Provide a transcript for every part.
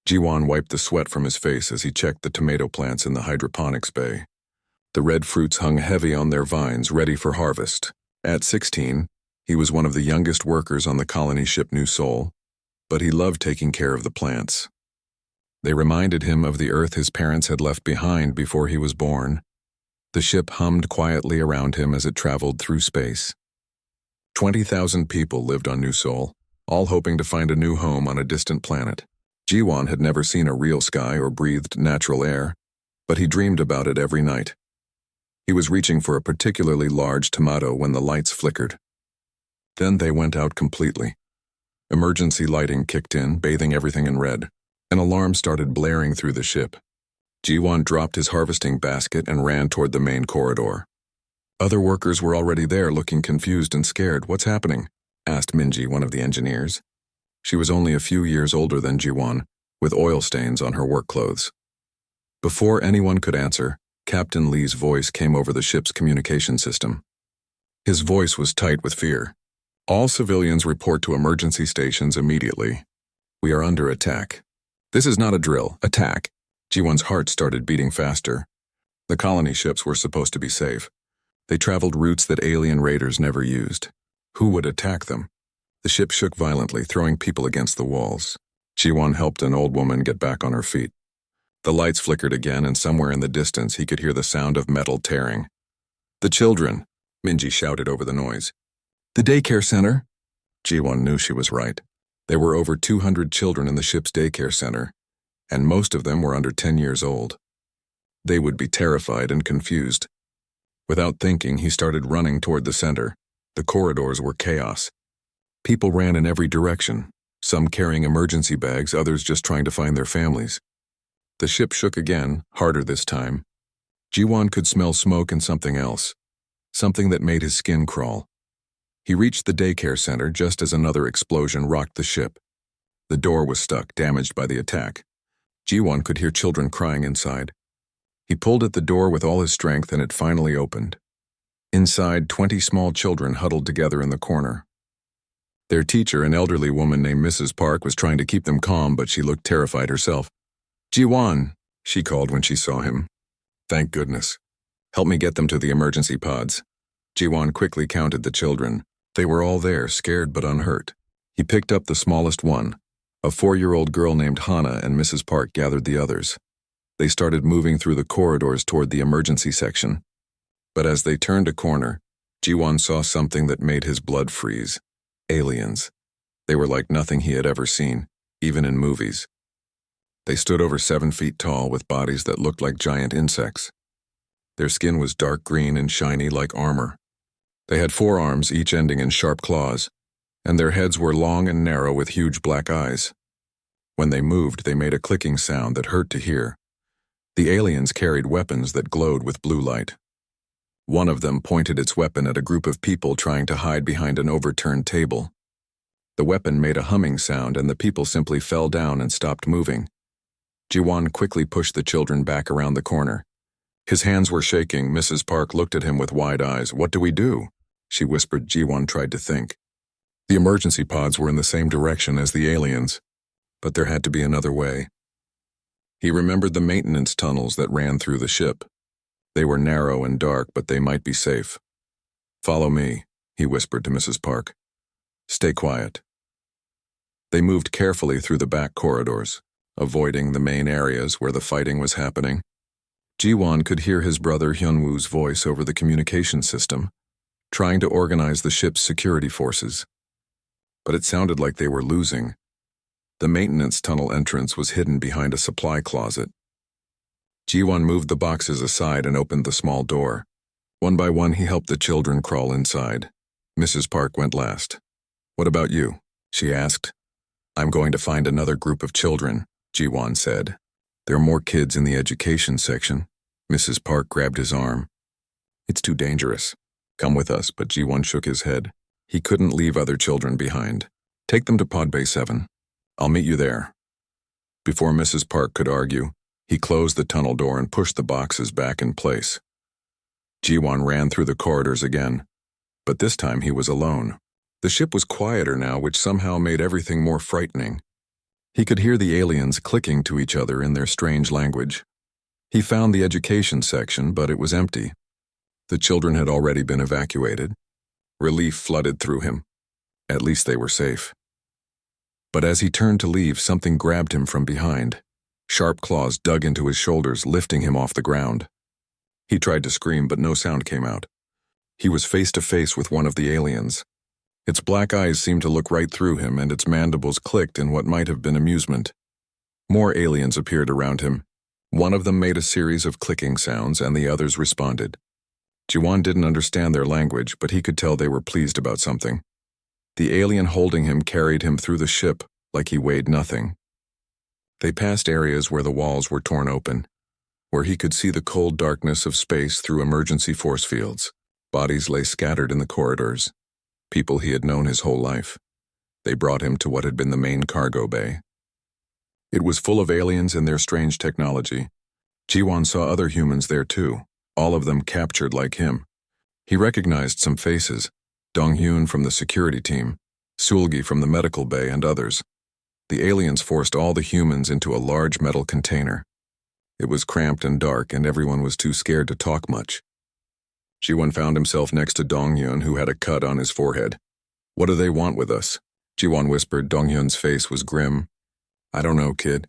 Jiwon wiped the sweat from his face as he checked the tomato plants in the hydroponics bay. The red fruits hung heavy on their vines, ready for harvest. At 16, he was one of the youngest workers on the colony ship New Seoul, but he loved taking care of the plants. They reminded him of the earth his parents had left behind before he was born. The ship hummed quietly around him as it traveled through space. 20,000 people lived on New Seoul, all hoping to find a new home on a distant planet. Jiwon had never seen a real sky or breathed natural air, but he dreamed about it every night. He was reaching for a particularly large tomato when the lights flickered. Then they went out completely. Emergency lighting kicked in, bathing everything in red. An alarm started blaring through the ship. Jiwon dropped his harvesting basket and ran toward the main corridor. Other workers were already there, looking confused and scared. "What's happening?" asked Minji, one of the engineers. She was only a few years older than Jiwon, with oil stains on her work clothes. Before anyone could answer, Captain Lee's voice came over the ship's communication system. His voice was tight with fear. "All civilians report to emergency stations immediately. We are under attack." "This is not a drill. Attack." Jiwon's heart started beating faster. The colony ships were supposed to be safe. They traveled routes that alien raiders never used. Who would attack them? The ship shook violently, throwing people against the walls. Jiwon helped an old woman get back on her feet. The lights flickered again, and somewhere in the distance he could hear the sound of metal tearing. "The children!" Minji shouted over the noise. "The daycare center?" Jiwon knew she was right. There were over 200 children in the ship's daycare center, and most of them were under 10 years old. They would be terrified and confused. Without thinking, he started running toward the center. The corridors were chaos. People ran in every direction, some carrying emergency bags, others just trying to find their families. The ship shook again, harder this time. Jiwon could smell smoke and something else, something that made his skin crawl. He reached the daycare center just as another explosion rocked the ship. The door was stuck, damaged by the attack. Jiwon could hear children crying inside. He pulled at the door with all his strength, and it finally opened. Inside, 20 small children huddled together in the corner. Their teacher, an elderly woman named Mrs. Park, was trying to keep them calm, but she looked terrified herself. "Jiwon," she called when she saw him. "Thank goodness. Help me get them to the emergency pods." Jiwon quickly counted the children. They were all there, scared but unhurt. He picked up the smallest one. A 4-year-old girl named Hana, and Mrs. Park gathered the others. They started moving through the corridors toward the emergency section. But as they turned a corner, Jiwon saw something that made his blood freeze. Aliens. They were like nothing he had ever seen, even in movies. They stood over 7 feet tall with bodies that looked like giant insects. Their skin was dark green and shiny like armor. They had 4 arms, each ending in sharp claws, and their heads were long and narrow with huge black eyes. When they moved, they made a clicking sound that hurt to hear. The aliens carried weapons that glowed with blue light. One of them pointed its weapon at a group of people trying to hide behind an overturned table. The weapon made a humming sound, and the people simply fell down and stopped moving. Jiwon quickly pushed the children back around the corner. His hands were shaking. Mrs. Park looked at him with wide eyes. "What do we do?" she whispered. Jiwon tried to think. The emergency pods were in the same direction as the aliens, but there had to be another way. He remembered the maintenance tunnels that ran through the ship. They were narrow and dark, but they might be safe. "Follow me," he whispered to Mrs. Park. "Stay quiet." They moved carefully through the back corridors, avoiding the main areas where the fighting was happening. Jiwon could hear his brother Hyunwoo's voice over the communication system, trying to organize the ship's security forces. But it sounded like they were losing. The maintenance tunnel entrance was hidden behind a supply closet. Jiwon moved the boxes aside and opened the small door. One by one, he helped the children crawl inside. Mrs. Park went last. "What about you?" she asked. "I'm going to find another group of children," Jiwon said. "There are more kids in the education section." Mrs. Park grabbed his arm. "It's too dangerous. Come with us," but Jiwon shook his head. He couldn't leave other children behind. "Take them to Pod Bay 7. I'll meet you there." Before Mrs. Park could argue, he closed the tunnel door and pushed the boxes back in place. Jiwon ran through the corridors again, but this time he was alone. The ship was quieter now, which somehow made everything more frightening. He could hear the aliens clicking to each other in their strange language. He found the education section, but it was empty. The children had already been evacuated. Relief flooded through him. At least they were safe. But as he turned to leave, something grabbed him from behind. Sharp claws dug into his shoulders, lifting him off the ground. He tried to scream, but no sound came out. He was face to face with one of the aliens. Its black eyes seemed to look right through him, and its mandibles clicked in what might have been amusement. More aliens appeared around him. One of them made a series of clicking sounds, and the others responded. Jiwon didn't understand their language, but he could tell they were pleased about something. The alien holding him carried him through the ship like he weighed nothing. They passed areas where the walls were torn open, where he could see the cold darkness of space through emergency force fields. Bodies lay scattered in the corridors. People he had known his whole life. They brought him to what had been the main cargo bay. It was full of aliens and their strange technology. Jiwon saw other humans there too, all of them captured like him. He recognized some faces: Donghyun from the security team, Sulgi from the medical bay, and others. The aliens forced all the humans into a large metal container. It was cramped and dark, and everyone was too scared to talk much. Jiwon found himself next to Donghyun, who had a cut on his forehead. "What do they want with us?" Jiwon whispered. Donghyun's face was grim. "I don't know, kid.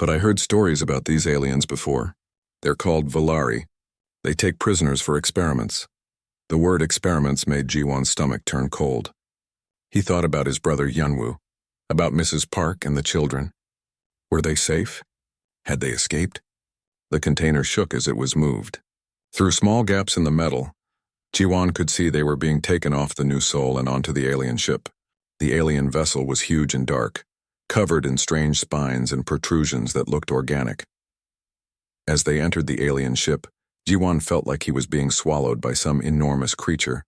But I heard stories about these aliens before. They're called Valari. They take prisoners for experiments." The word experiments made Jiwon's stomach turn cold. He thought about his brother Yeonwoo, about Mrs. Park and the children. Were they safe? Had they escaped? The container shook as it was moved. Through small gaps in the metal, Jiwon could see they were being taken off the New Seoul and onto the alien ship. The alien vessel was huge and dark, covered in strange spines and protrusions that looked organic. As they entered the alien ship, Jiwon felt like he was being swallowed by some enormous creature.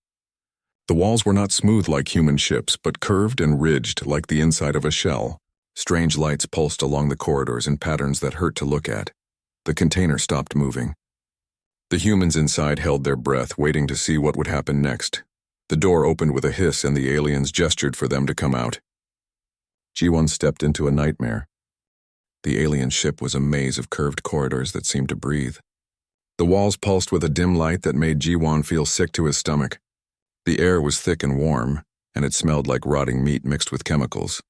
The walls were not smooth like human ships, but curved and ridged like the inside of a shell. Strange lights pulsed along the corridors in patterns that hurt to look at. The container stopped moving. The humans inside held their breath, waiting to see what would happen next. The door opened with a hiss, and the aliens gestured for them to come out. Jiwon stepped into a nightmare. The alien ship was a maze of curved corridors that seemed to breathe. The walls pulsed with a dim light that made Jiwon feel sick to his stomach. The air was thick and warm, and it smelled like rotting meat mixed with chemicals.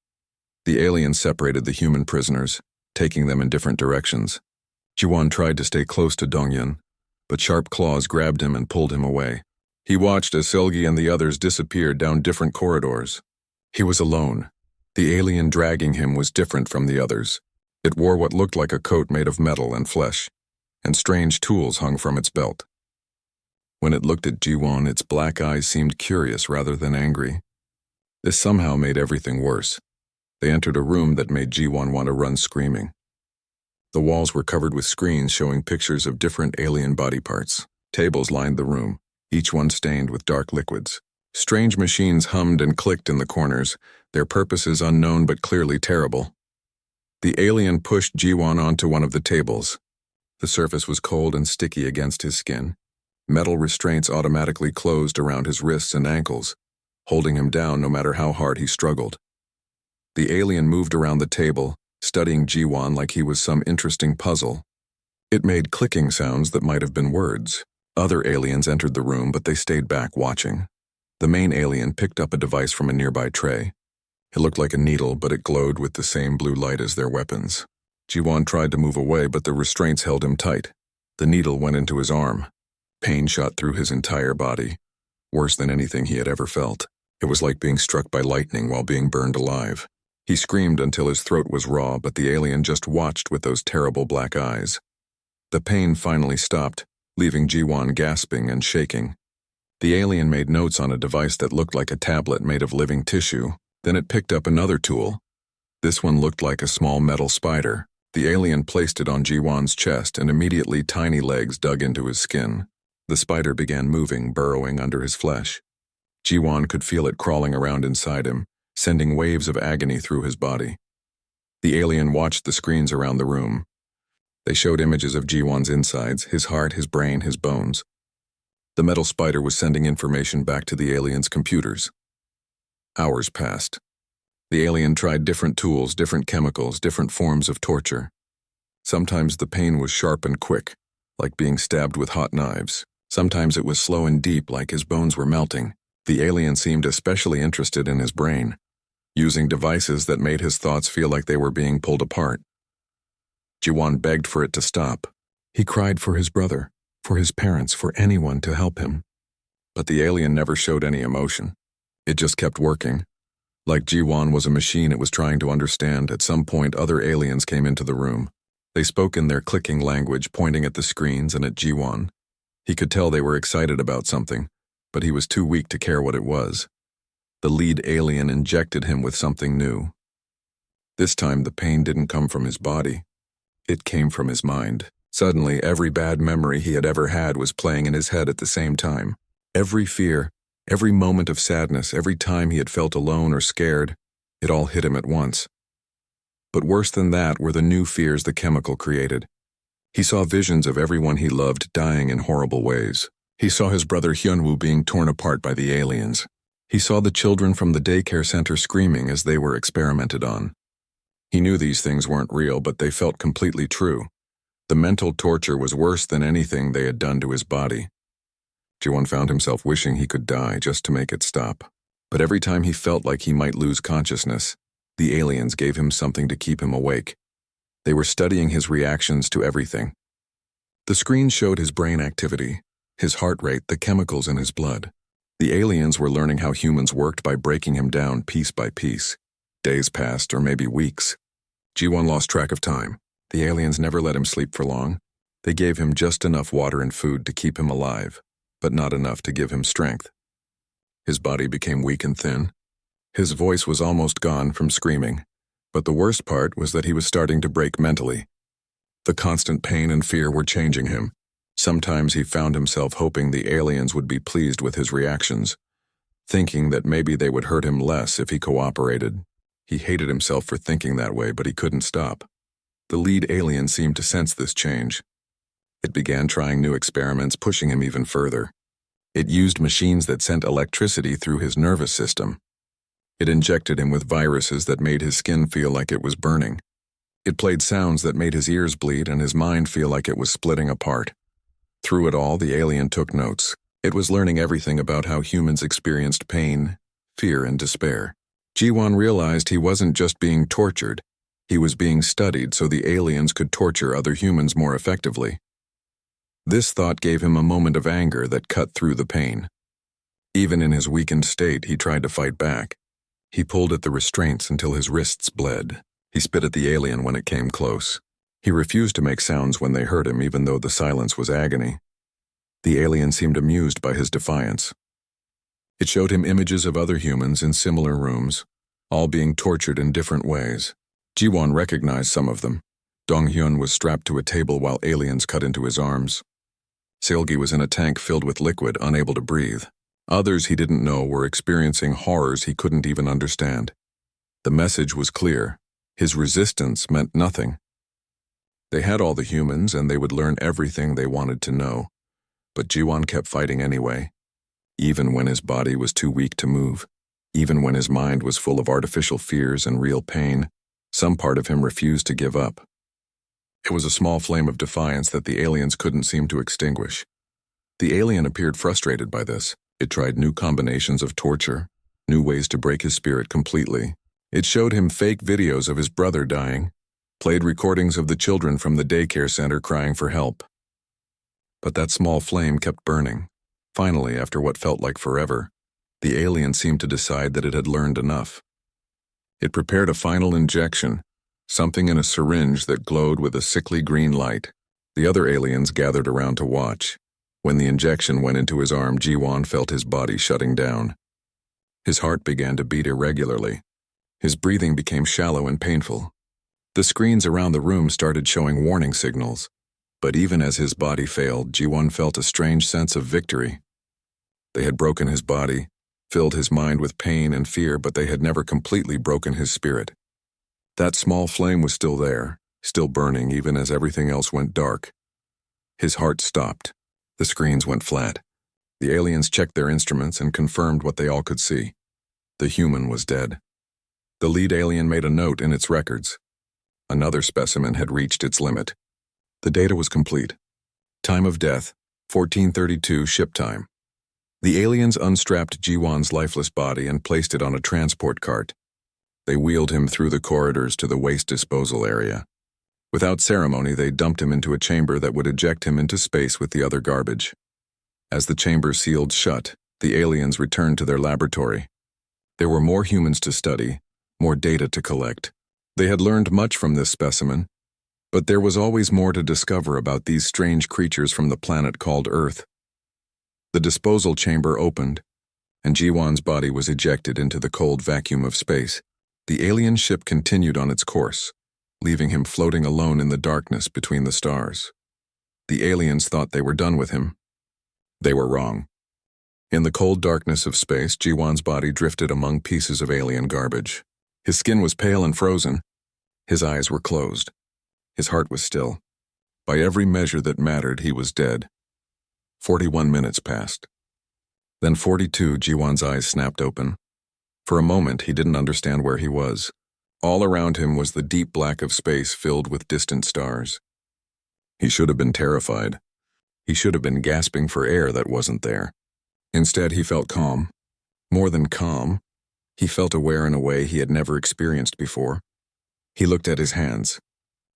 The aliens separated the human prisoners, taking them in different directions. Jiwon tried to stay close to Donghyun, but sharp claws grabbed him and pulled him away. He watched as Selgi and the others disappeared down different corridors. He was alone. The alien dragging him was different from the others. It wore what looked like a coat made of metal and flesh, and strange tools hung from its belt. When it looked at Jiwon, its black eyes seemed curious rather than angry. This somehow made everything worse. They entered a room that made Jiwon want to run screaming. The walls were covered with screens showing pictures of different alien body parts. Tables lined the room, each one stained with dark liquids. Strange machines hummed and clicked in the corners, their purposes unknown but clearly terrible. The alien pushed Jiwon onto one of the tables. The surface was cold and sticky against his skin. Metal restraints automatically closed around his wrists and ankles, holding him down no matter how hard he struggled. The alien moved around the table, studying Jiwon like he was some interesting puzzle. It made clicking sounds that might have been words. Other aliens entered the room, but they stayed back watching. The main alien picked up a device from a nearby tray. It looked like a needle, but it glowed with the same blue light as their weapons. Jiwon tried to move away, but the restraints held him tight. The needle went into his arm. Pain shot through his entire body, worse than anything he had ever felt. It was like being struck by lightning while being burned alive. He screamed until his throat was raw, but the alien just watched with those terrible black eyes. The pain finally stopped, leaving Jiwon gasping and shaking. The alien made notes on a device that looked like a tablet made of living tissue. Then it picked up another tool. This one looked like a small metal spider. The alien placed it on Jiwon's chest, and immediately tiny legs dug into his skin. The spider began moving, burrowing under his flesh. Jiwon could feel it crawling around inside him, sending waves of agony through his body. The alien watched the screens around the room. They showed images of Jiwon's insides, his heart, his brain, his bones. The metal spider was sending information back to the alien's computers. Hours passed. The alien tried different tools, different chemicals, different forms of torture. Sometimes the pain was sharp and quick, like being stabbed with hot knives. Sometimes it was slow and deep, like his bones were melting. The alien seemed especially interested in his brain, using devices that made his thoughts feel like they were being pulled apart. Jiwon begged for it to stop. He cried for his brother, for his parents, for anyone to help him. But the alien never showed any emotion. It just kept working. Like Jiwon was a machine it was trying to understand, at some point other aliens came into the room. They spoke in their clicking language, pointing at the screens and at Jiwon. He could tell they were excited about something, but he was too weak to care what it was. The lead alien injected him with something new. This time the pain didn't come from his body. It came from his mind. Suddenly, every bad memory he had ever had was playing in his head at the same time. Every fear, every moment of sadness, every time he had felt alone or scared, it all hit him at once. But worse than that were the new fears the chemical created. He saw visions of everyone he loved dying in horrible ways. He saw his brother Hyunwoo being torn apart by the aliens. He saw the children from the daycare center screaming as they were experimented on. He knew these things weren't real, but they felt completely true. The mental torture was worse than anything they had done to his body. Jiwon found himself wishing he could die just to make it stop. But every time he felt like he might lose consciousness, the aliens gave him something to keep him awake. They were studying his reactions to everything. The screen showed his brain activity, his heart rate, the chemicals in his blood. The aliens were learning how humans worked by breaking him down piece by piece. Days passed, or maybe weeks. Jiwon lost track of time. The aliens never let him sleep for long. They gave him just enough water and food to keep him alive, but not enough to give him strength. His body became weak and thin. His voice was almost gone from screaming, but the worst part was that he was starting to break mentally. The constant pain and fear were changing him. Sometimes he found himself hoping the aliens would be pleased with his reactions, thinking that maybe they would hurt him less if he cooperated. He hated himself for thinking that way, but he couldn't stop. The lead alien seemed to sense this change. It began trying new experiments, pushing him even further. It used machines that sent electricity through his nervous system. It injected him with viruses that made his skin feel like it was burning. It played sounds that made his ears bleed and his mind feel like it was splitting apart. Through it all, the alien took notes. It was learning everything about how humans experienced pain, fear, and despair. Jiwon realized he wasn't just being tortured. He was being studied so the aliens could torture other humans more effectively. This thought gave him a moment of anger that cut through the pain. Even in his weakened state, he tried to fight back. He pulled at the restraints until his wrists bled. He spit at the alien when it came close. He refused to make sounds when they hurt him, even though the silence was agony. The alien seemed amused by his defiance. It showed him images of other humans in similar rooms, all being tortured in different ways. Jiwon recognized some of them. Donghyun was strapped to a table while aliens cut into his arms. Seolgi was in a tank filled with liquid, unable to breathe. Others he didn't know were experiencing horrors he couldn't even understand. The message was clear. His resistance meant nothing. They had all the humans and they would learn everything they wanted to know. But Jiwon kept fighting anyway. Even when his body was too weak to move, even when his mind was full of artificial fears and real pain, some part of him refused to give up. It was a small flame of defiance that the aliens couldn't seem to extinguish. The alien appeared frustrated by this. It tried new combinations of torture, new ways to break his spirit completely. It showed him fake videos of his brother dying, played recordings of the children from the daycare center crying for help. But that small flame kept burning. Finally, after what felt like forever, the alien seemed to decide that it had learned enough. It prepared a final injection, something in a syringe that glowed with a sickly green light. The other aliens gathered around to watch. When the injection went into his arm, Jiwon felt his body shutting down. His heart began to beat irregularly. His breathing became shallow and painful. The screens around the room started showing warning signals. But even as his body failed, Jiwon felt a strange sense of victory. They had broken his body, filled his mind with pain and fear, but they had never completely broken his spirit. That small flame was still there, still burning even as everything else went dark. His heart stopped. The screens went flat. The aliens checked their instruments and confirmed what they all could see. The human was dead. The lead alien made a note in its records. Another specimen had reached its limit. The data was complete. Time of death, 1432 ship time. The aliens unstrapped Jiwan's lifeless body and placed it on a transport cart. They wheeled him through the corridors to the waste disposal area. Without ceremony, they dumped him into a chamber that would eject him into space with the other garbage. As the chamber sealed shut, the aliens returned to their laboratory. There were more humans to study, more data to collect. They had learned much from this specimen, but there was always more to discover about these strange creatures from the planet called Earth. The disposal chamber opened, and Jiwan's body was ejected into the cold vacuum of space. The alien ship continued on its course, leaving him floating alone in the darkness between the stars. The aliens thought they were done with him. They were wrong. In the cold darkness of space, Jiwan's body drifted among pieces of alien garbage. His skin was pale and frozen. His eyes were closed. His heart was still. By every measure that mattered, he was dead. 41 minutes passed. Then 42, Jiwan's eyes snapped open. For a moment, he didn't understand where he was. All around him was the deep black of space filled with distant stars. He should have been terrified. He should have been gasping for air that wasn't there. Instead, he felt calm. More than calm, he felt aware in a way he had never experienced before. He looked at his hands.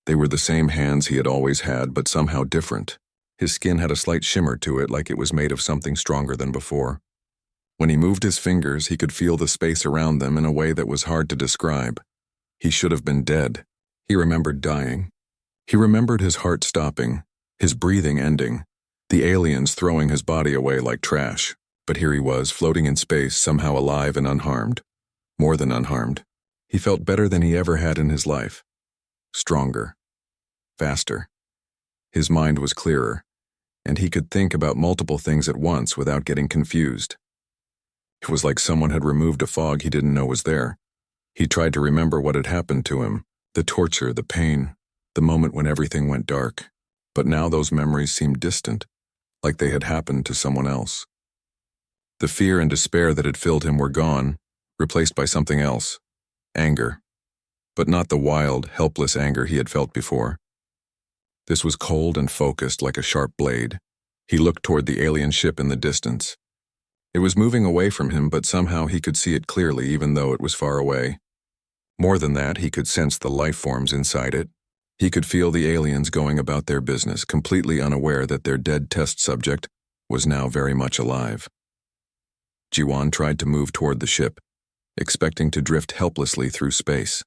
They were the same hands he had always had, but somehow different. His skin had a slight shimmer to it, like it was made of something stronger than before. When he moved his fingers, he could feel the space around them in a way that was hard to describe. He should have been dead. He remembered dying. He remembered his heart stopping, his breathing ending, the aliens throwing his body away like trash. But here he was, floating in space, somehow alive and unharmed. More than unharmed. He felt better than he ever had in his life. Stronger. Faster. His mind was clearer, and he could think about multiple things at once without getting confused. It was like someone had removed a fog he didn't know was there. He tried to remember what had happened to him, the torture, the pain, the moment when everything went dark. But now those memories seemed distant, like they had happened to someone else. The fear and despair that had filled him were gone, replaced by something else. Anger. But not the wild, helpless anger he had felt before. This was cold and focused like a sharp blade. He looked toward the alien ship in the distance. It was moving away from him, but somehow he could see it clearly even though it was far away. More than that, he could sense the life forms inside it. He could feel the aliens going about their business, completely unaware that their dead test subject was now very much alive. Jiwan tried to move toward the ship, expecting to drift helplessly through space.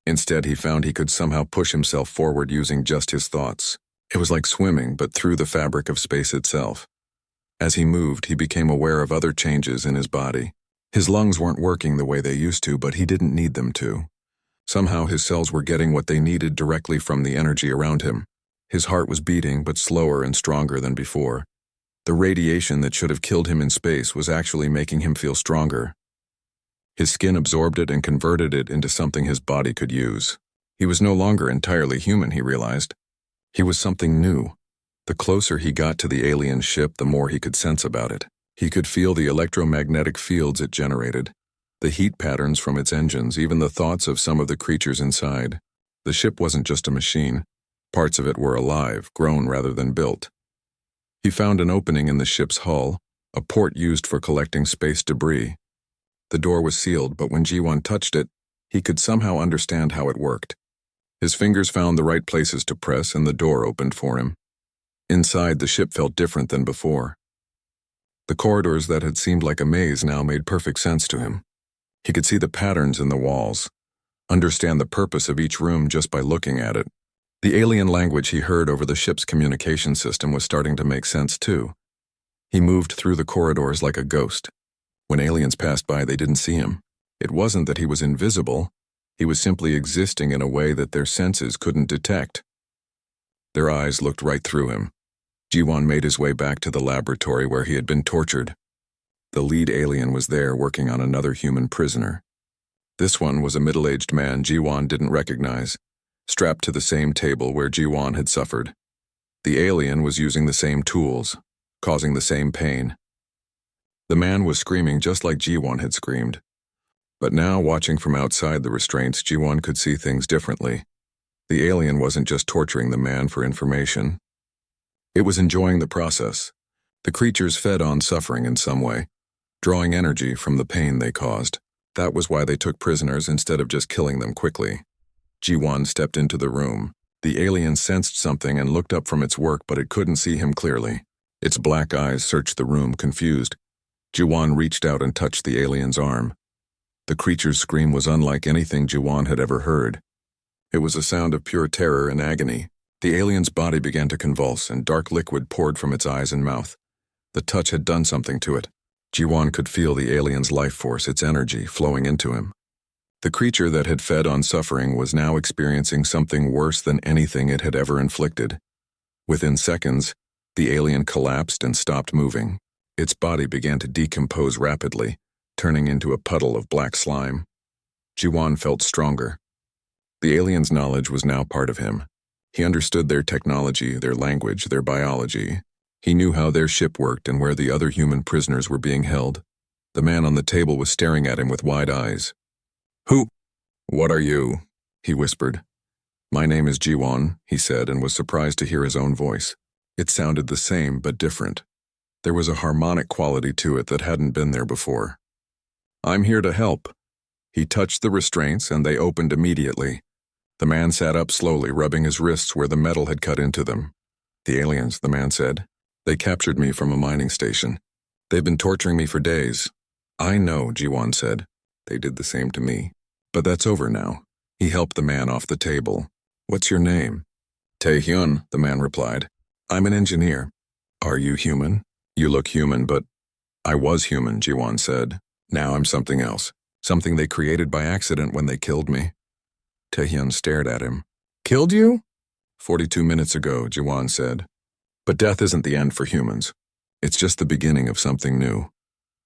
Instead, he found he could somehow push himself forward using just his thoughts. It was like swimming, but through the fabric of space itself. As he moved, he became aware of other changes in his body. His lungs weren't working the way they used to, but he didn't need them to. Somehow his cells were getting what they needed directly from the energy around him. His heart was beating, but slower and stronger than before. The radiation that should have killed him in space was actually making him feel stronger. His skin absorbed it and converted it into something his body could use. He was no longer entirely human, he realized. He was something new. The closer he got to the alien ship, the more he could sense about it. He could feel the electromagnetic fields it generated, the heat patterns from its engines, even the thoughts of some of the creatures inside. The ship wasn't just a machine. Parts of it were alive, grown rather than built. He found an opening in the ship's hull, a port used for collecting space debris. The door was sealed, but when Jiwan touched it, he could somehow understand how it worked. His fingers found the right places to press, and the door opened for him. Inside, the ship felt different than before. The corridors that had seemed like a maze now made perfect sense to him. He could see the patterns in the walls, understand the purpose of each room just by looking at it. The alien language he heard over the ship's communication system was starting to make sense too. He moved through the corridors like a ghost. When aliens passed by, they didn't see him. It wasn't that he was invisible. He was simply existing in a way that their senses couldn't detect. Their eyes looked right through him. Jiwan made his way back to the laboratory where he had been tortured. The lead alien was there working on another human prisoner. This one was a middle-aged man Jiwan didn't recognize, strapped to the same table where Jiwan had suffered. The alien was using the same tools, causing the same pain. The man was screaming just like Jiwan had screamed. But now, watching from outside the restraints, Ji-won could see things differently. The alien wasn't just torturing the man for information. It was enjoying the process. The creatures fed on suffering in some way, drawing energy from the pain they caused. That was why they took prisoners instead of just killing them quickly. Ji-won stepped into the room. The alien sensed something and looked up from its work, but it couldn't see him clearly. Its black eyes searched the room, confused. Ji-won reached out and touched the alien's arm. The creature's scream was unlike anything Ji-won had ever heard. It was a sound of pure terror and agony. The alien's body began to convulse, and dark liquid poured from its eyes and mouth. The touch had done something to it. Ji-won could feel the alien's life force, its energy, flowing into him. The creature that had fed on suffering was now experiencing something worse than anything it had ever inflicted. Within seconds, the alien collapsed and stopped moving. Its body began to decompose rapidly, turning into a puddle of black slime. Ji-won felt stronger. The alien's knowledge was now part of him. He understood their technology, their language, their biology. He knew how their ship worked and where the other human prisoners were being held. The man on the table was staring at him with wide eyes. "Who? What are you?" he whispered. "My name is Ji-won," he said, and was surprised to hear his own voice. It sounded the same, but different. There was a harmonic quality to it that hadn't been there before. "I'm here to help." He touched the restraints, and they opened immediately. The man sat up slowly, rubbing his wrists where the metal had cut into them. "The aliens," the man said. "They captured me from a mining station. They've been torturing me for days." "I know," Ji-won said. "They did the same to me. But that's over now." He helped the man off the table. "What's your name?" "Tae-hyun," the man replied. "I'm an engineer." "Are you human?" "You look human, but—" "I was human," Ji-won said. "Now I'm something else. Something they created by accident when they killed me." Tae-hyun stared at him. "Killed you?" 42 minutes ago, Ji-won said. "But death isn't the end for humans. It's just the beginning of something new."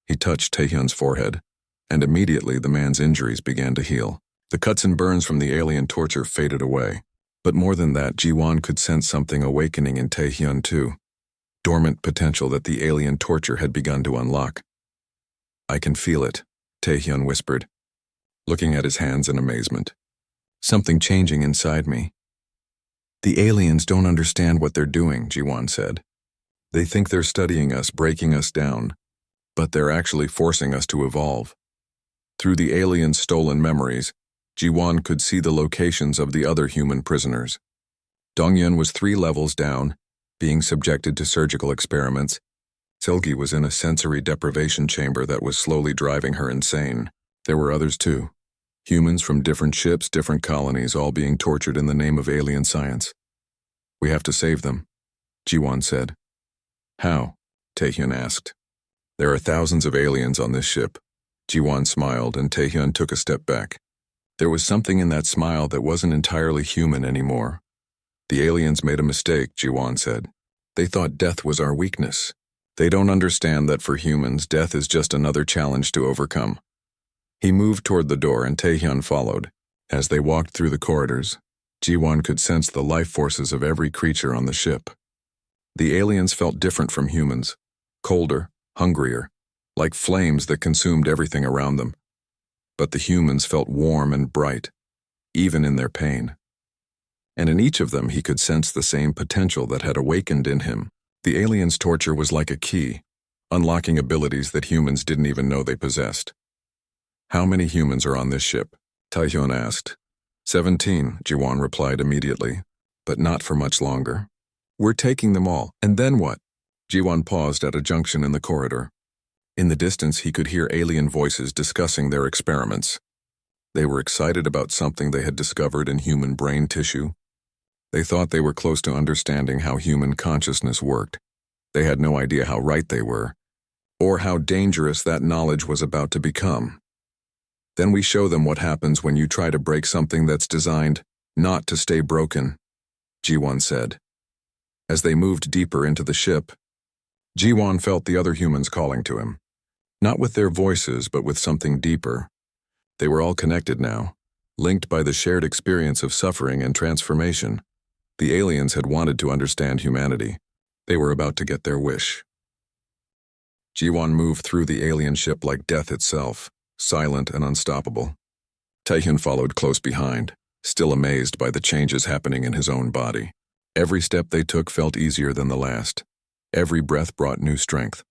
He touched Tae-hyun's forehead, and immediately the man's injuries began to heal. The cuts and burns from the alien torture faded away. But more than that, Ji-won could sense something awakening in Tae-hyun too. Dormant potential that the alien torture had begun to unlock. "I can feel it," Tae-hyun whispered, looking at his hands in amazement. "Something changing inside me." "The aliens don't understand what they're doing," Ji-won said. "They think they're studying us, breaking us down, but they're actually forcing us to evolve." Through the aliens' stolen memories, Ji-won could see the locations of the other human prisoners. Dong-yun was 3 levels down, being subjected to surgical experiments. Seulgi was in a sensory deprivation chamber that was slowly driving her insane. There were others too. Humans from different ships, different colonies, all being tortured in the name of alien science. "We have to save them," Ji-won said. "How?" Tae-hyun asked. "There are thousands of aliens on this ship." Ji-won smiled, and Tae-hyun took a step back. There was something in that smile that wasn't entirely human anymore. "The aliens made a mistake," Ji-won said. "They thought death was our weakness. They don't understand that for humans, death is just another challenge to overcome." He moved toward the door, and Tae-hyun followed. As they walked through the corridors, Ji-won could sense the life forces of every creature on the ship. The aliens felt different from humans, colder, hungrier, like flames that consumed everything around them. But the humans felt warm and bright, even in their pain. And in each of them he could sense the same potential that had awakened in him. The aliens' torture was like a key, unlocking abilities that humans didn't even know they possessed. "How many humans are on this ship?" Tae-hyun asked. 17, Ji-won replied immediately, "but not for much longer. We're taking them all, and then what?" Ji-won paused at a junction in the corridor. In the distance he could hear alien voices discussing their experiments. They were excited about something they had discovered in human brain tissue. They thought they were close to understanding how human consciousness worked. They had no idea how right they were, or how dangerous that knowledge was about to become. "Then we show them what happens when you try to break something that's designed not to stay broken," Ji-won said. As they moved deeper into the ship, Ji-won felt the other humans calling to him. Not with their voices, but with something deeper. They were all connected now, linked by the shared experience of suffering and transformation. The aliens had wanted to understand humanity. They were about to get their wish. Ji-won moved through the alien ship like death itself. silent and unstoppable. Taehyun followed close behind, still amazed by the changes happening in his own body. Every step they took felt easier than the last. Every breath brought new strength.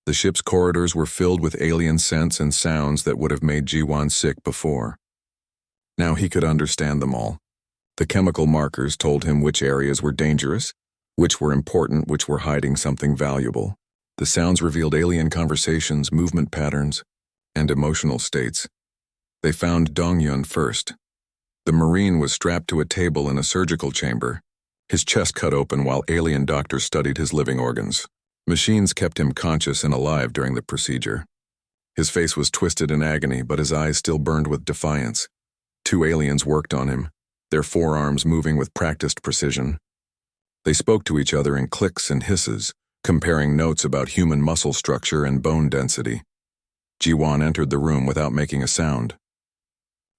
The ship's corridors were filled with alien scents and sounds that would have made Ji-won sick before. Now he could understand them all. The chemical markers told him which areas were dangerous, which were important, which were hiding something valuable. The sounds revealed alien conversations, movement patterns, and emotional states. They found Dong-hyun first. The Marine was strapped to a table in a surgical chamber, his chest cut open while alien doctors studied his living organs. Machines kept him conscious and alive during the procedure. His face was twisted in agony, but his eyes still burned with defiance. 2 aliens worked on him, their forearms moving with practiced precision. They spoke to each other in clicks and hisses, comparing notes about human muscle structure and bone density. Ji-won entered the room without making a sound.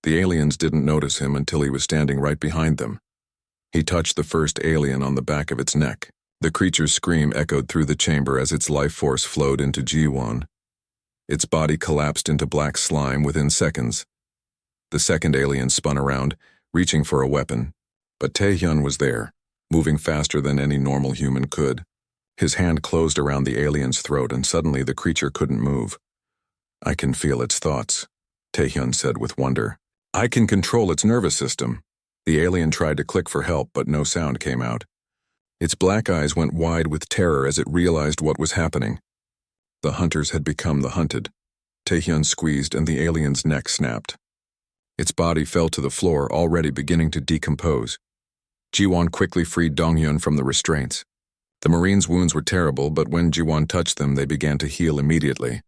The aliens didn't notice him until he was standing right behind them. He touched the first alien on the back of its neck. The creature's scream echoed through the chamber as its life force flowed into Ji-won. Its body collapsed into black slime within seconds. The second alien spun around, reaching for a weapon, but Taehyun was there, moving faster than any normal human could. His hand closed around the alien's throat and suddenly the creature couldn't move. "I can feel its thoughts," Taehyun said with wonder. "I can control its nervous system." The alien tried to click for help, but no sound came out. Its black eyes went wide with terror as it realized what was happening. The hunters had become the hunted. Taehyun squeezed and the alien's neck snapped. Its body fell to the floor, already beginning to decompose. Ji-won quickly freed Dong-hyun from the restraints. The Marine's wounds were terrible, but when Ji-won touched them, they began to heal immediately.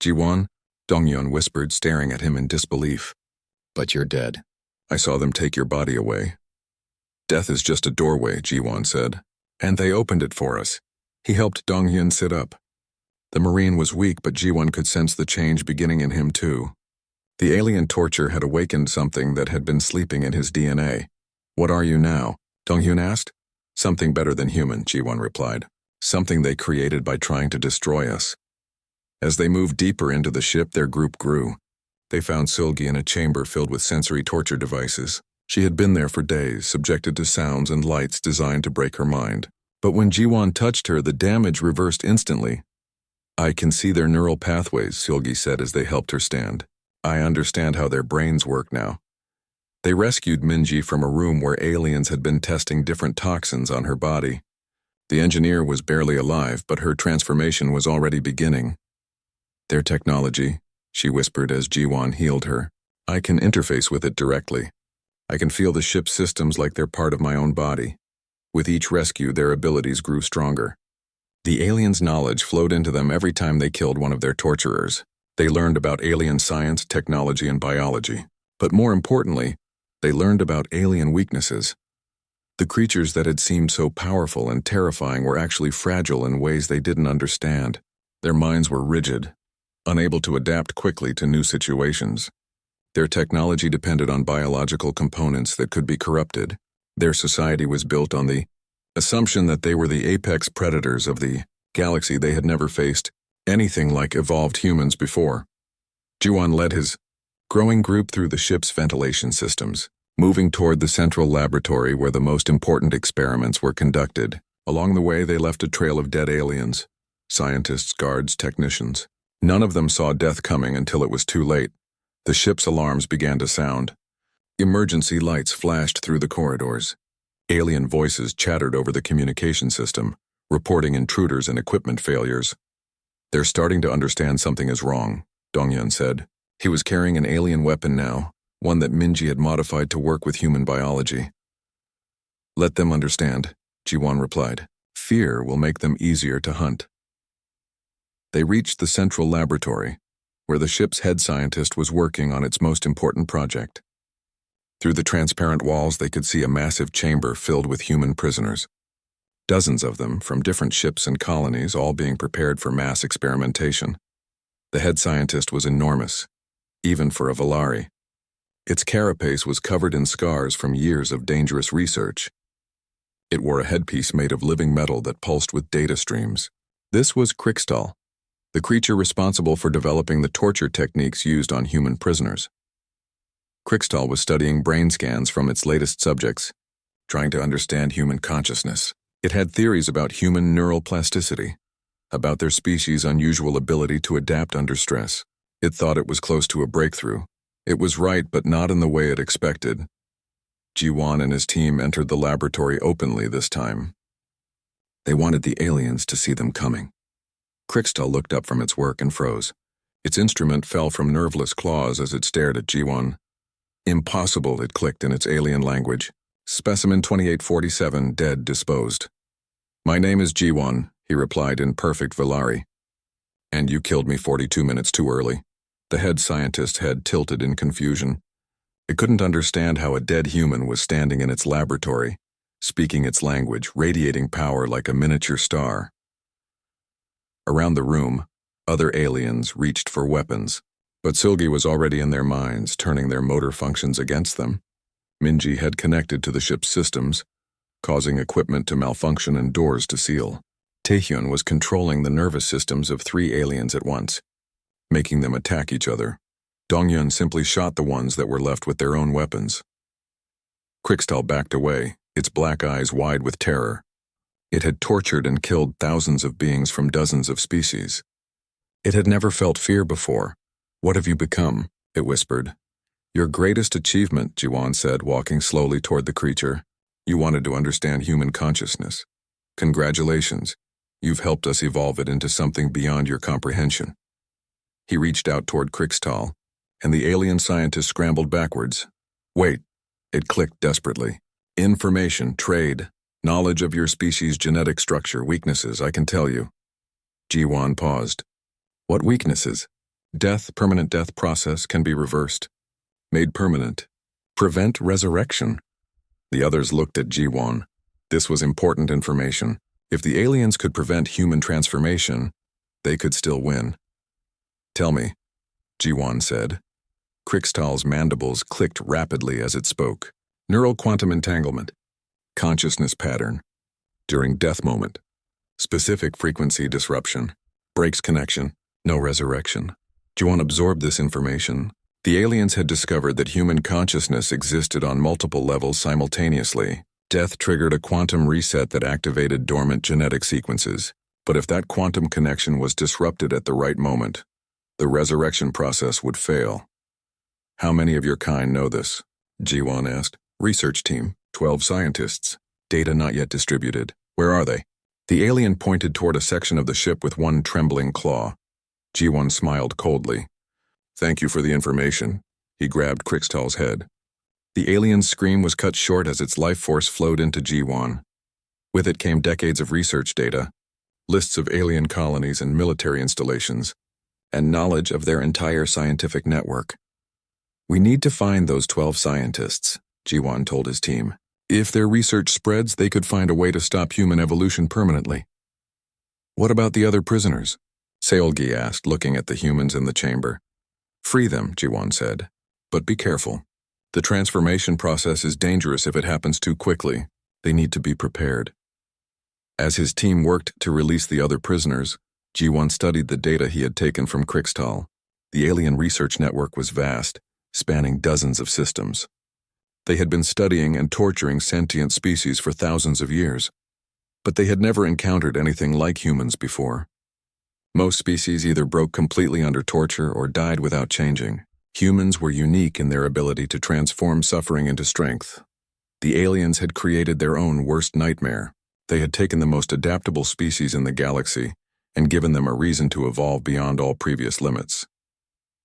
"Ji-won," Dong-hyun whispered, staring at him in disbelief. "But you're dead. I saw them take your body away." "Death is just a doorway," Ji-won said. "And they opened it for us." He helped Dong-hyun sit up. The Marine was weak, but Ji-won could sense the change beginning in him too. The alien torture had awakened something that had been sleeping in his DNA. "What are you now?" Dong-hyun asked. "Something better than human," Ji-won replied. "Something they created by trying to destroy us." As they moved deeper into the ship, their group grew. They found Seulgi in a chamber filled with sensory torture devices. She had been there for days, subjected to sounds and lights designed to break her mind. But when Ji-won touched her, the damage reversed instantly. "I can see their neural pathways," Seulgi said as they helped her stand. "I understand how their brains work now." They rescued Minji from a room where aliens had been testing different toxins on her body. The engineer was barely alive, but her transformation was already beginning. "Their technology," she whispered as Ji-won healed her. "I can interface with it directly. I can feel the ship's systems like they're part of my own body." With each rescue, their abilities grew stronger. The aliens' knowledge flowed into them every time they killed one of their torturers. They learned about alien science, technology, and biology. But more importantly, they learned about alien weaknesses. The creatures that had seemed so powerful and terrifying were actually fragile in ways they didn't understand. Their minds were rigid, unable to adapt quickly to new situations. Their technology depended on biological components that could be corrupted. Their society was built on the assumption that they were the apex predators of the galaxy. They had never faced anything like evolved humans before. Ji-won led his growing group through the ship's ventilation systems, moving toward the central laboratory where the most important experiments were conducted. Along the way, they left a trail of dead aliens, scientists, guards, technicians. None of them saw death coming until it was too late. The ship's alarms began to sound. Emergency lights flashed through the corridors. Alien voices chattered over the communication system, reporting intruders and equipment failures. "They're starting to understand something is wrong," Dong-hyun said. He was carrying an alien weapon now, one that Minji had modified to work with human biology. "Let them understand," Ji-won replied. "Fear will make them easier to hunt." They reached the central laboratory, where the ship's head scientist was working on its most important project. Through the transparent walls, they could see a massive chamber filled with human prisoners. Dozens of them, from different ships and colonies, all being prepared for mass experimentation. The head scientist was enormous, even for a Valari. Its carapace was covered in scars from years of dangerous research. It wore a headpiece made of living metal that pulsed with data streams. This was Krikstal, the creature responsible for developing the torture techniques used on human prisoners. Krikstal was studying brain scans from its latest subjects, trying to understand human consciousness. It had theories about human neural plasticity, about their species' unusual ability to adapt under stress. It thought it was close to a breakthrough. It was right, but not in the way it expected. Ji-won and his team entered the laboratory openly this time. They wanted the aliens to see them coming. Krikstal looked up from its work and froze. Its instrument fell from nerveless claws as it stared at Ji-won. Impossible, it clicked in its alien language. Specimen 2847, dead, disposed. My name is Ji-won, he replied in perfect Valari. And you killed me 42 minutes too early. The head scientist's head tilted in confusion. It couldn't understand how a dead human was standing in its laboratory, speaking its language, radiating power like a miniature star. Around the room, other aliens reached for weapons, but Silgi was already in their minds, turning their motor functions against them. Minji had connected to the ship's systems, causing equipment to malfunction and doors to seal. Taehyun was controlling the nervous systems of 3 aliens at once, making them attack each other. Dongyun simply shot the ones that were left with their own weapons. Krikstal backed away, its black eyes wide with terror. It had tortured and killed thousands of beings from dozens of species. It had never felt fear before. What have you become? It whispered. Your greatest achievement, Ji-won said, walking slowly toward the creature. You wanted to understand human consciousness. Congratulations. You've helped us evolve it into something beyond your comprehension. He reached out toward Krikstal, and the alien scientist scrambled backwards. Wait, it clicked desperately. Information, trade, knowledge of your species' genetic structure, weaknesses, I can tell you. Ji-won paused. What weaknesses? Death, permanent death process can be reversed. Made permanent. Prevent resurrection. The others looked at Ji-won. This was important information. If the aliens could prevent human transformation, they could still win. Tell me, Ji-won said. Krikstal's mandibles clicked rapidly as it spoke. Neural quantum entanglement. Consciousness pattern. During death moment. Specific frequency disruption. Breaks connection. No resurrection. Ji-won absorbed this information. The aliens had discovered that human consciousness existed on multiple levels simultaneously. Death triggered a quantum reset that activated dormant genetic sequences. But if that quantum connection was disrupted at the right moment, the resurrection process would fail. How many of your kind know this? Ji-won asked. Research team, 12 scientists. Data not yet distributed. Where are they? The alien pointed toward a section of the ship with one trembling claw. Ji-won smiled coldly. Thank you for the information. He grabbed Krikstal's head. The alien's scream was cut short as its life force flowed into Ji-won. With it came decades of research data, lists of alien colonies and military installations, and knowledge of their entire scientific network. We need to find those 12 scientists, Ji-won told his team. If their research spreads, they could find a way to stop human evolution permanently. What about the other prisoners? Seolgi asked, looking at the humans in the chamber. Free them, Ji-won said. But be careful. The transformation process is dangerous if it happens too quickly. They need to be prepared. As his team worked to release the other prisoners, Ji-won studied the data he had taken from Krikstal. The alien research network was vast, spanning dozens of systems. They had been studying and torturing sentient species for thousands of years, but they had never encountered anything like humans before. Most species either broke completely under torture or died without changing. Humans were unique in their ability to transform suffering into strength. The aliens had created their own worst nightmare. They had taken the most adaptable species in the galaxy and given them a reason to evolve beyond all previous limits.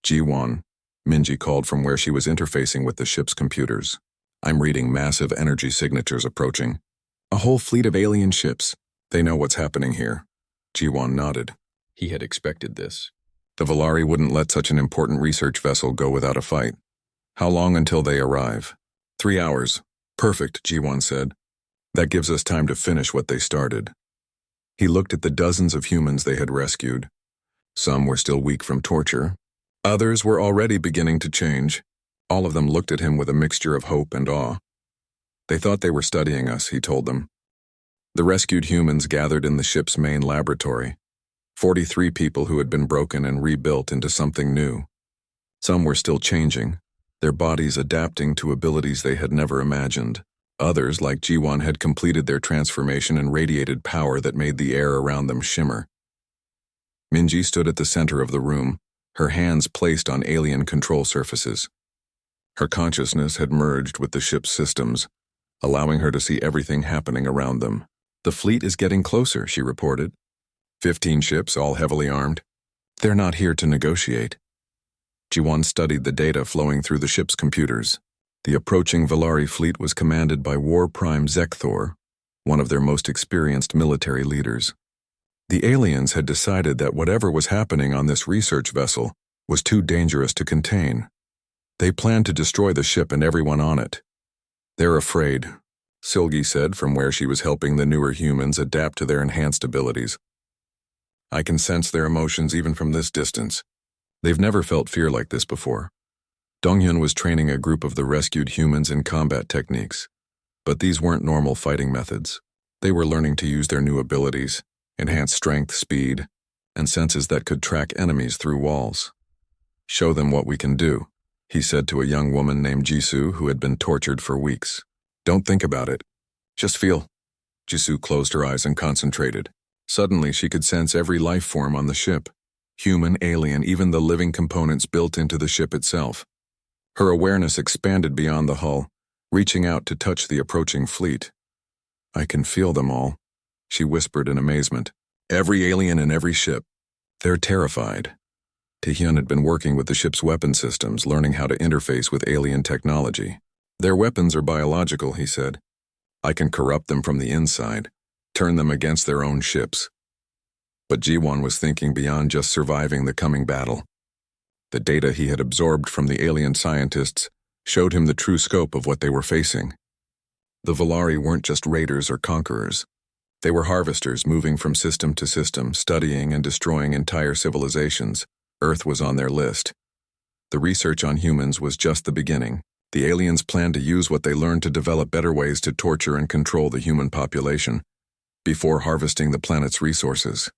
Ji-won, Minji called from where she was interfacing with the ship's computers. I'm reading massive energy signatures approaching. A whole fleet of alien ships. They know what's happening here. Ji-won nodded. He had expected this. The Valari wouldn't let such an important research vessel go without a fight. How long until they arrive? 3 hours. Perfect, Ji-won said. That gives us time to finish what they started. He looked at the dozens of humans they had rescued. Some were still weak from torture. Others were already beginning to change. All of them looked at him with a mixture of hope and awe. They thought they were studying us, he told them. The rescued humans gathered in the ship's main laboratory. 43 people who had been broken and rebuilt into something new. Some were still changing, their bodies adapting to abilities they had never imagined. Others, like Ji-won, had completed their transformation and radiated power that made the air around them shimmer. Minji stood at the center of the room, her hands placed on alien control surfaces. Her consciousness had merged with the ship's systems, allowing her to see everything happening around them. "The fleet is getting closer," she reported. 15 ships, all heavily armed. "They're not here to negotiate." Ji-won studied the data flowing through the ship's computers. The approaching Valari fleet was commanded by War Prime Zekthor, one of their most experienced military leaders. The aliens had decided that whatever was happening on this research vessel was too dangerous to contain. They planned to destroy the ship and everyone on it. "They're afraid," Silgi said from where she was helping the newer humans adapt to their enhanced abilities. "I can sense their emotions even from this distance. They've never felt fear like this before." Donghyun was training a group of the rescued humans in combat techniques, but these weren't normal fighting methods. They were learning to use their new abilities, enhanced strength, speed, and senses that could track enemies through walls. "Show them what we can do," he said to a young woman named Jisoo who had been tortured for weeks. "Don't think about it. Just feel." Jisoo closed her eyes and concentrated. Suddenly she could sense every life form on the ship. Human, alien, even the living components built into the ship itself. Her awareness expanded beyond the hull, reaching out to touch the approaching fleet. "I can feel them all," she whispered in amazement. "Every alien in every ship. They're terrified." Taehyun had been working with the ship's weapon systems, learning how to interface with alien technology. "Their weapons are biological," he said. "I can corrupt them from the inside, turn them against their own ships." But Ji-won was thinking beyond just surviving the coming battle. The data he had absorbed from the alien scientists showed him the true scope of what they were facing. The Valari weren't just raiders or conquerors. They were harvesters moving from system to system, studying and destroying entire civilizations. Earth was on their list. The research on humans was just the beginning. The aliens planned to use what they learned to develop better ways to torture and control the human population before harvesting the planet's resources.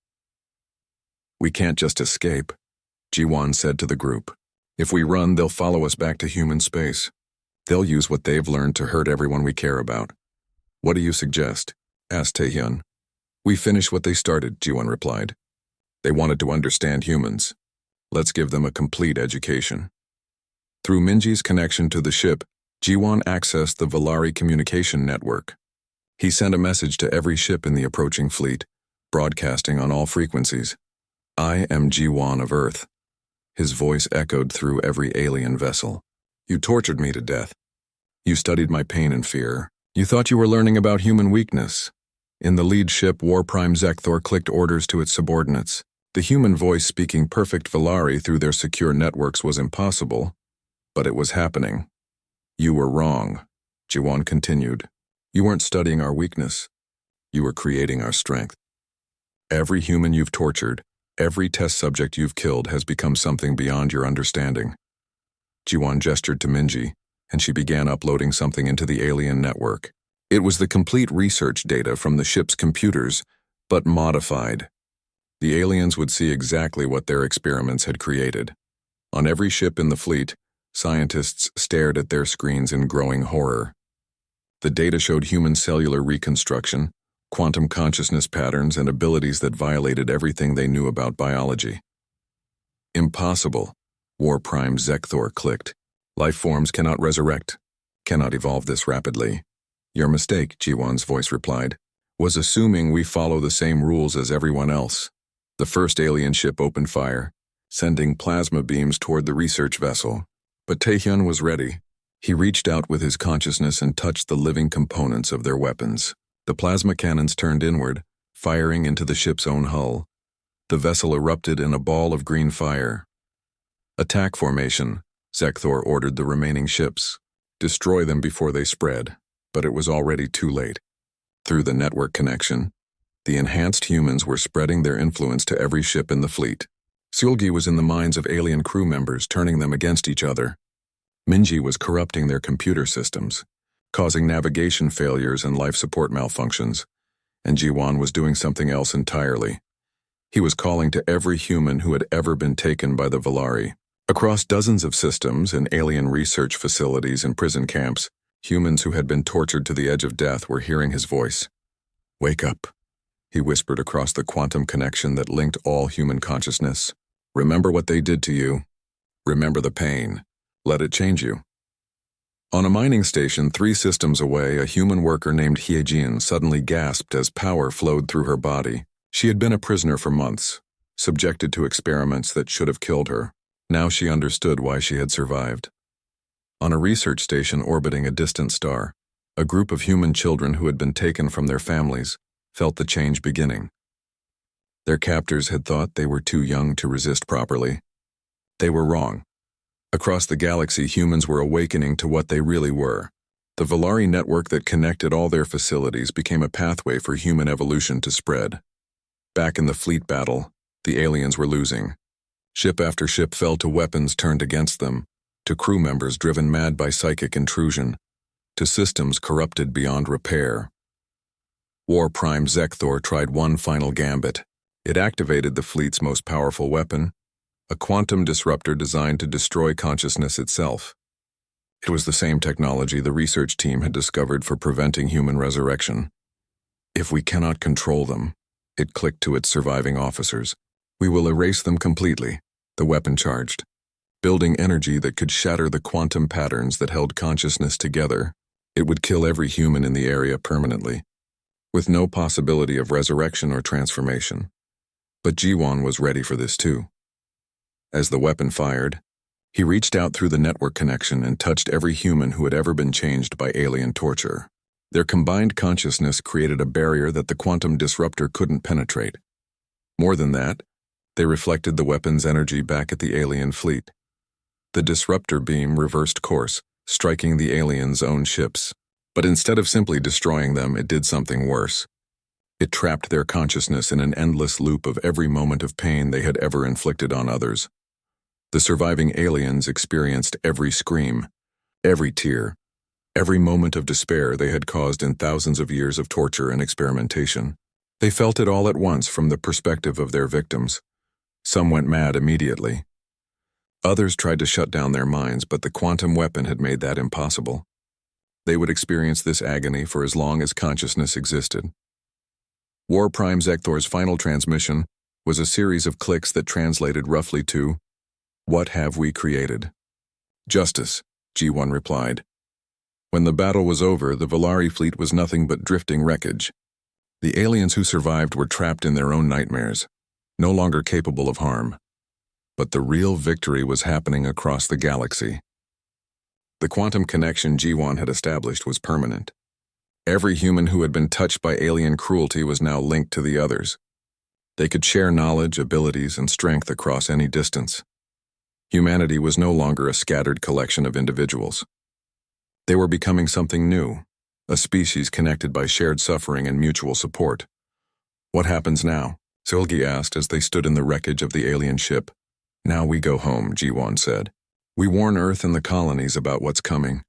"We can't just escape," Ji-won said to the group. "If we run, they'll follow us back to human space. They'll use what they've learned to hurt everyone we care about." "What do you suggest?" asked Taehyun. "We finish what they started," Ji-won replied. "They wanted to understand humans. Let's give them a complete education." Through Minji's connection to the ship, Ji-won accessed the Valari communication network. He sent a message to every ship in the approaching fleet, broadcasting on all frequencies. "I am Ji-won of Earth." His voice echoed through every alien vessel. "You tortured me to death. You studied my pain and fear. You thought you were learning about human weakness." In the lead ship, War Prime Zekthor clicked orders to its subordinates. The human voice speaking perfect Valari through their secure networks was impossible, but it was happening. "You were wrong," Ji-won continued. "You weren't studying our weakness. You were creating our strength. Every human you've tortured, every test subject you've killed has become something beyond your understanding." Ji-won gestured to Minji, and she began uploading something into the alien network. It was the complete research data from the ship's computers, but modified. The aliens would see exactly what their experiments had created. On every ship in the fleet, scientists stared at their screens in growing horror. The data showed human cellular reconstruction, quantum consciousness patterns, and abilities that violated everything they knew about biology. "Impossible," War Prime Zekthor clicked. "Life forms cannot resurrect, cannot evolve this rapidly." "Your mistake," Ji-won's voice replied, "was assuming we follow the same rules as everyone else." The first alien ship opened fire, sending plasma beams toward the research vessel. But Taehyun was ready. He reached out with his consciousness and touched the living components of their weapons. The plasma cannons turned inward, firing into the ship's own hull. The vessel erupted in a ball of green fire. "Attack formation," Zekthor ordered the remaining ships. "Destroy them before they spread." But it was already too late. Through the network connection, the enhanced humans were spreading their influence to every ship in the fleet. Seulgi was in the minds of alien crew members, turning them against each other. Minji was corrupting their computer systems, causing navigation failures and life support malfunctions, and Ji-won was doing something else entirely. He was calling to every human who had ever been taken by the Valari. Across dozens of systems in alien research facilities and prison camps, humans who had been tortured to the edge of death were hearing his voice. "Wake up," he whispered across the quantum connection that linked all human consciousness. "Remember what they did to you. Remember the pain. Let it change you." On a mining station 3 systems away, a human worker named Hyejin suddenly gasped as power flowed through her body. She had been a prisoner for months, subjected to experiments that should have killed her. Now she understood why she had survived. On a research station orbiting a distant star, a group of human children who had been taken from their families felt the change beginning. Their captors had thought they were too young to resist properly. They were wrong. Across the galaxy, humans were awakening to what they really were. The Valari network that connected all their facilities became a pathway for human evolution to spread. Back in the fleet battle, the aliens were losing. Ship after ship fell to weapons turned against them, to crew members driven mad by psychic intrusion, to systems corrupted beyond repair. War Prime Zekthor tried one final gambit. It activated the fleet's most powerful weapon, a quantum disruptor designed to destroy consciousness itself. It was the same technology the research team had discovered for preventing human resurrection. "If we cannot control them," it clicked to its surviving officers, "we will erase them completely," the weapon charged. Building energy that could shatter the quantum patterns that held consciousness together, it would kill every human in the area permanently, with no possibility of resurrection or transformation. But Jiwon was ready for this too. As the weapon fired, he reached out through the network connection and touched every human who had ever been changed by alien torture. Their combined consciousness created a barrier that the quantum disruptor couldn't penetrate. More than that, they reflected the weapon's energy back at the alien fleet. The disruptor beam reversed course, striking the aliens' own ships. But instead of simply destroying them, it did something worse. It trapped their consciousness in an endless loop of every moment of pain they had ever inflicted on others. The surviving aliens experienced every scream, every tear, every moment of despair they had caused in thousands of years of torture and experimentation. They felt it all at once from the perspective of their victims. Some went mad immediately. Others tried to shut down their minds, but the quantum weapon had made that impossible. They would experience this agony for as long as consciousness existed. War Prime Zekthor's final transmission was a series of clicks that translated roughly to, "What have we created?" "Justice," G1 replied. When the battle was over, the Valari fleet was nothing but drifting wreckage. The aliens who survived were trapped in their own nightmares, no longer capable of harm. But the real victory was happening across the galaxy. The quantum connection G1 had established was permanent. Every human who had been touched by alien cruelty was now linked to the others. They could share knowledge, abilities, and strength across any distance. Humanity was no longer a scattered collection of individuals. They were becoming something new, a species connected by shared suffering and mutual support. "What happens now?" Silgi asked as they stood in the wreckage of the alien ship. "Now we go home," Jiwon said. "We warn Earth and the colonies about what's coming.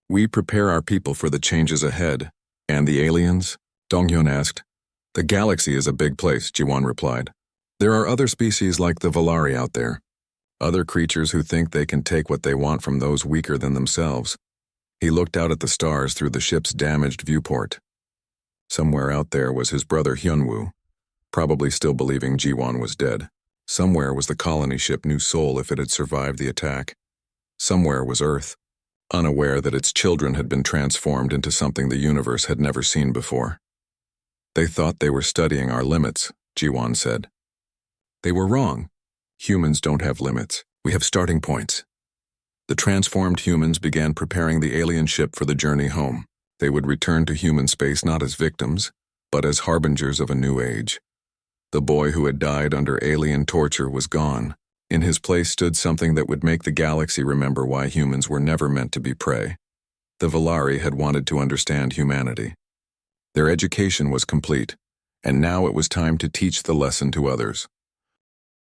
We prepare our people for the changes ahead." "And the aliens?" Donghyun asked. "The galaxy is a big place," Jiwon replied. "There are other species like the Valari out there. Other creatures who think they can take what they want from those weaker than themselves." He looked out at the stars through the ship's damaged viewport. Somewhere out there was his brother Hyunwoo, probably still believing Jiwon was dead. Somewhere was the colony ship New Seoul if it had survived the attack. Somewhere was Earth, unaware that its children had been transformed into something the universe had never seen before. "They thought they were studying our limits," Jiwon said. "They were wrong. Humans don't have limits. We have starting points." The transformed humans began preparing the alien ship for the journey home. They would return to human space not as victims, but as harbingers of a new age. The boy who had died under alien torture was gone. In his place stood something that would make the galaxy remember why humans were never meant to be prey. The Valari had wanted to understand humanity. Their education was complete, and now it was time to teach the lesson to others.